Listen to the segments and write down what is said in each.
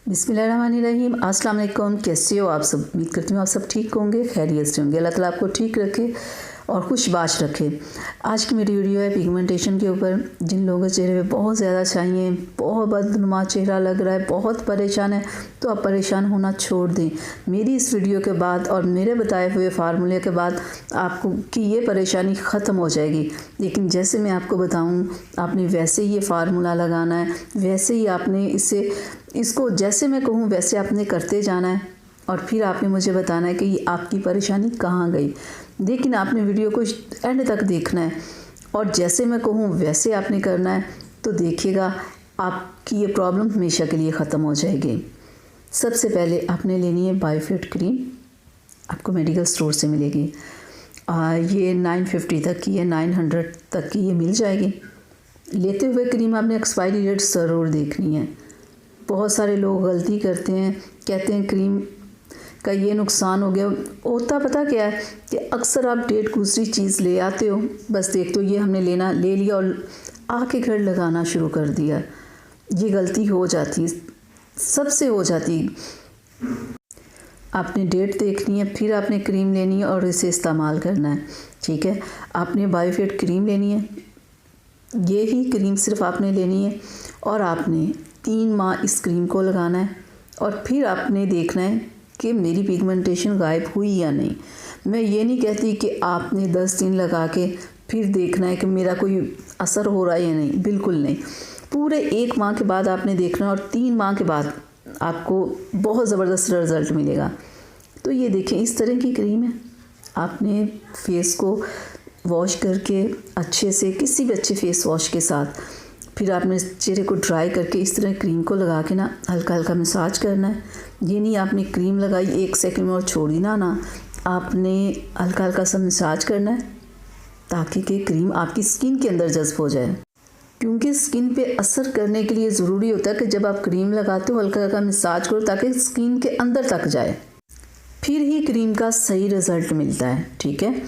बिस्मिल्लाहिर्रहमानिर्रहीम। अस्सलाम वालेकुम। कैसे हो आप सब? उम्मीद करती हूँ आप सब ठीक होंगे, खैरियत से होंगे। अल्लाह ताला आपको ठीक रखे और खुशबाश रखे। आज की मेरी वीडियो है पिगमेंटेशन के ऊपर। जिन लोगों के चेहरे पे बहुत ज़्यादा चाहिए, बहुत बदनुमा चेहरा लग रहा है, बहुत परेशान है, तो आप परेशान होना छोड़ दें। मेरी इस वीडियो के बाद और मेरे बताए हुए फार्मूले के बाद आपको कि ये परेशानी ख़त्म हो जाएगी। लेकिन जैसे मैं आपको बताऊँ, आपने वैसे ही ये फार्मूला लगाना है, वैसे ही आपने इसको जैसे मैं कहूँ वैसे आपने करते जाना है और फिर आपने मुझे बताना है कि ये आपकी परेशानी कहाँ गई। लेकिन आपने वीडियो को एंड तक देखना है और जैसे मैं कहूँ वैसे आपने करना है, तो देखिएगा आपकी ये प्रॉब्लम हमेशा के लिए ख़त्म हो जाएगी। सबसे पहले आपने लेनी है बायोफिट क्रीम। आपको मेडिकल स्टोर से मिलेगी। ये 950 तक की है, 900 तक की ये मिल जाएगी। लेते हुए क्रीम आपने एक्सपायरी डेट ज़रूर देखनी है। बहुत सारे लोग गलती करते हैं, कहते हैं क्रीम का ये नुकसान हो गया। होता पता क्या है कि अक्सर आप डेट दूसरी चीज़ ले आते हो, बस देख तो ये हमने ले लिया और आके घर लगाना शुरू कर दिया। ये गलती हो जाती है, सबसे हो जाती है। आपने डेट देखनी है, फिर आपने क्रीम लेनी है और इसे इस्तेमाल करना है। ठीक है, आपने बायोफिट क्रीम लेनी है। ये ही क्रीम सिर्फ आपने लेनी है और आपने 3 माह इस क्रीम को लगाना है और फिर आपने देखना है कि मेरी पिगमेंटेशन गायब हुई या नहीं। मैं ये नहीं कहती कि आपने 10 दिन लगा के फिर देखना है कि मेरा कोई असर हो रहा है या नहीं, बिल्कुल नहीं। पूरे 1 माह के बाद आपने देखना है और 3 माह के बाद आपको बहुत ज़बरदस्त रिज़ल्ट मिलेगा। तो ये देखें, इस तरह की क्रीम है। आपने फेस को वॉश करके अच्छे से, किसी भी अच्छे फेस वॉश के साथ, फिर आपने चेहरे को ड्राई करके इस तरह क्रीम को लगा के ना हल्का हल्का मसाज करना है। ये नहीं आपने क्रीम लगाई 1 सेकंड में और छोड़ दी, ना आपने हल्का हल्का सा मसाज करना है ताकि कि क्रीम आपकी स्किन के अंदर जज्ब हो जाए। क्योंकि स्किन पे असर करने के लिए ज़रूरी होता है कि जब आप क्रीम लगाते हो हल्का हल्का मसाज करो ताकि स्किन के अंदर तक जाए, फिर ही क्रीम का सही रिज़ल्ट मिलता है। ठीक है,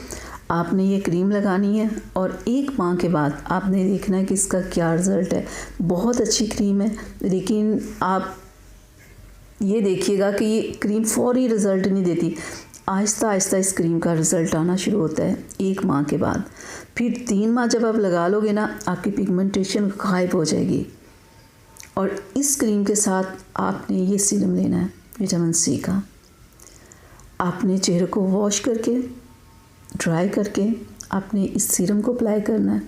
आपने ये क्रीम लगानी है और 1 माह के बाद आपने देखना है कि इसका क्या रिज़ल्ट है। बहुत अच्छी क्रीम है, लेकिन आप ये देखिएगा कि ये क्रीम फौरी रिज़ल्ट नहीं देती। आहिस्ता आहिस्ता इस क्रीम का रिज़ल्ट आना शुरू होता है 1 माह के बाद। फिर 3 माह जब आप लगा लोगे ना, आपकी पिगमेंटेशन गायब हो जाएगी। और इस क्रीम के साथ आपने ये सीरम लेना है, विटामिन सी का। आपने चेहरे को वॉश करके ड्राई करके आपने इस सीरम को अप्लाई करना है।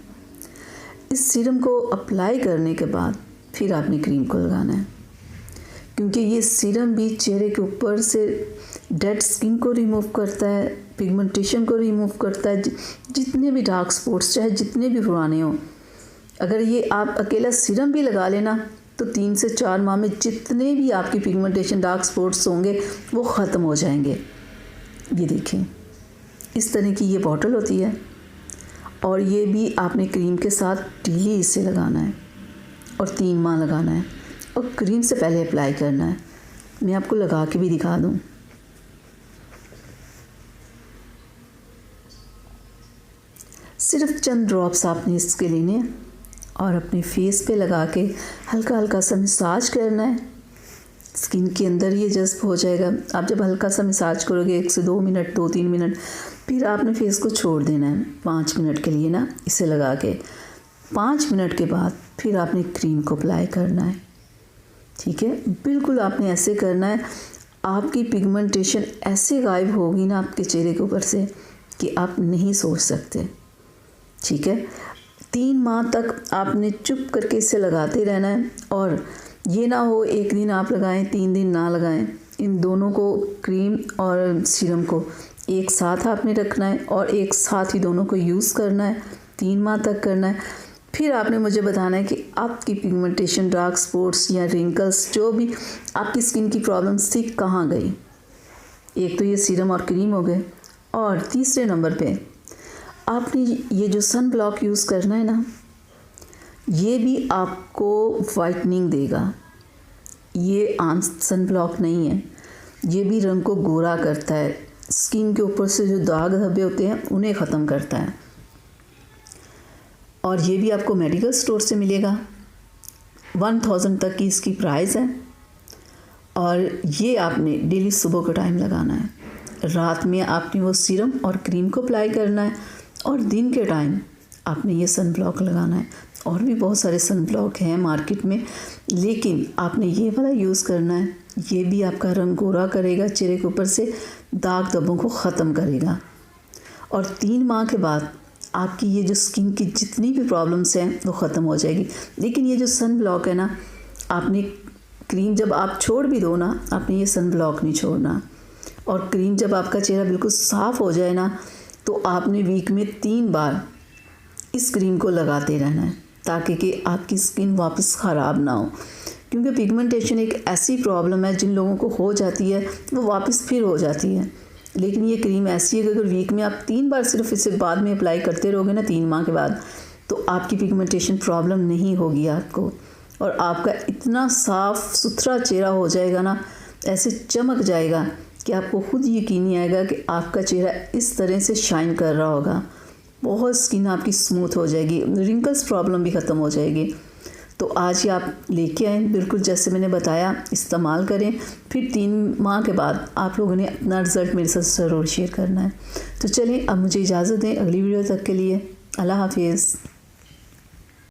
इस सीरम को अप्लाई करने के बाद फिर आपने क्रीम को लगाना है, क्योंकि ये सीरम भी चेहरे के ऊपर से डेड स्किन को रिमूव करता है, पिगमेंटेशन को रिमूव करता है। जितने भी डार्क स्पॉट्स चाहे जितने भी पुराने हों, अगर ये आप अकेला सीरम भी लगा लेना तो 3 से 4 माह में जितने भी आपकी पिगमेंटेशन डार्क स्पॉट्स होंगे वो ख़त्म हो जाएंगे। ये देखें, इस तरह की ये बॉटल होती है और ये भी आपने क्रीम के साथ डेली इसे लगाना है और 3 माह लगाना है और क्रीम से पहले अप्लाई करना है। मैं आपको लगा के भी दिखा दूँ। सिर्फ चंद ड्रॉप्स आपने इसके लेने हैं और अपने फेस पे लगा के हल्का हल्का सा मसाज करना है। स्किन के अंदर ये जज्ब हो जाएगा। आप जब हल्का सा मसाज करोगे 1 से 2 मिनट, 2-3 मिनट, फिर आपने फेस को छोड़ देना है 5 मिनट के लिए ना, इसे लगा के 5 मिनट के बाद फिर आपने क्रीम को अप्लाई करना है। ठीक है, बिल्कुल आपने ऐसे करना है। आपकी पिगमेंटेशन ऐसे गायब होगी ना आपके चेहरे के ऊपर से कि आप नहीं सोच सकते। ठीक है, 3 माह तक आपने चुप करके इसे लगाते रहना है और ये ना हो 1 दिन आप लगाएं 3 दिन ना लगाएं। इन दोनों को, क्रीम और सीरम को एक साथ आपने रखना है और एक साथ ही दोनों को यूज़ करना है। 3 माह तक करना है। फिर आपने मुझे बताना है कि आपकी पिगमेंटेशन, डार्क स्पॉट्स या रिंकल्स, जो भी आपकी स्किन की प्रॉब्लम्स थी, कहाँ गई। एक तो ये सीरम और क्रीम हो गए और तीसरे नंबर पे आपने ये जो सन ब्लॉक यूज़ करना है ना, ये भी आपको वाइटनिंग देगा। ये आम सन ब्लॉक नहीं है, ये भी रंग को गोरा करता है। स्किन के ऊपर से जो दाग धब्बे होते हैं उन्हें ख़त्म करता है। और ये भी आपको मेडिकल स्टोर से मिलेगा। 1000 तक की इसकी प्राइस है और ये आपने डेली सुबह का टाइम लगाना है। रात में आपने वो सीरम और क्रीम को अप्लाई करना है और दिन के टाइम आपने ये सन ब्लॉक लगाना है। और भी बहुत सारे सन ब्लॉक हैं मार्केट में, लेकिन आपने ये वाला यूज़ करना है। ये भी आपका रंग गोरा करेगा, चेहरे के ऊपर से दाग धब्बों को ख़त्म करेगा। और 3 माह के बाद आपकी ये जो स्किन की जितनी भी प्रॉब्लम्स हैं वो ख़त्म हो जाएगी। लेकिन ये जो सन ब्लॉक है ना, आपने क्रीम जब आप छोड़ भी दो ना, आपने ये सन ब्लॉक नहीं छोड़ना। और क्रीम जब आपका चेहरा बिल्कुल साफ़ हो जाए ना, तो आपने वीक में 3 बार इस क्रीम को लगाते रहना है, ताकि कि आपकी स्किन वापस ख़राब ना हो। क्योंकि पिगमेंटेशन एक ऐसी प्रॉब्लम है जिन लोगों को हो जाती है वो वापस फिर हो जाती है। लेकिन ये क्रीम ऐसी है कि अगर वीक में आप 3 बार सिर्फ इसे बाद में अप्लाई करते रहोगे ना 3 माह के बाद, तो आपकी पिगमेंटेशन प्रॉब्लम नहीं होगी आपको। और आपका इतना साफ़ सुथरा चेहरा हो जाएगा ना, ऐसे चमक जाएगा कि आपको खुद यकीन नहीं आएगा कि आपका चेहरा इस तरह से शाइन कर रहा होगा। बहुत स्किन आपकी स्मूथ हो जाएगी, रिंकल्स प्रॉब्लम भी ख़त्म हो जाएगी। तो आज ही आप लेके आएँ, बिल्कुल जैसे मैंने बताया इस्तेमाल करें। फिर 3 माह के बाद आप लोगों ने अपना रिज़ल्ट मेरे साथ ज़रूर शेयर करना है। तो चलिए अब मुझे इजाज़त दें, अगली वीडियो तक के लिए अल्लाह हाफिज़।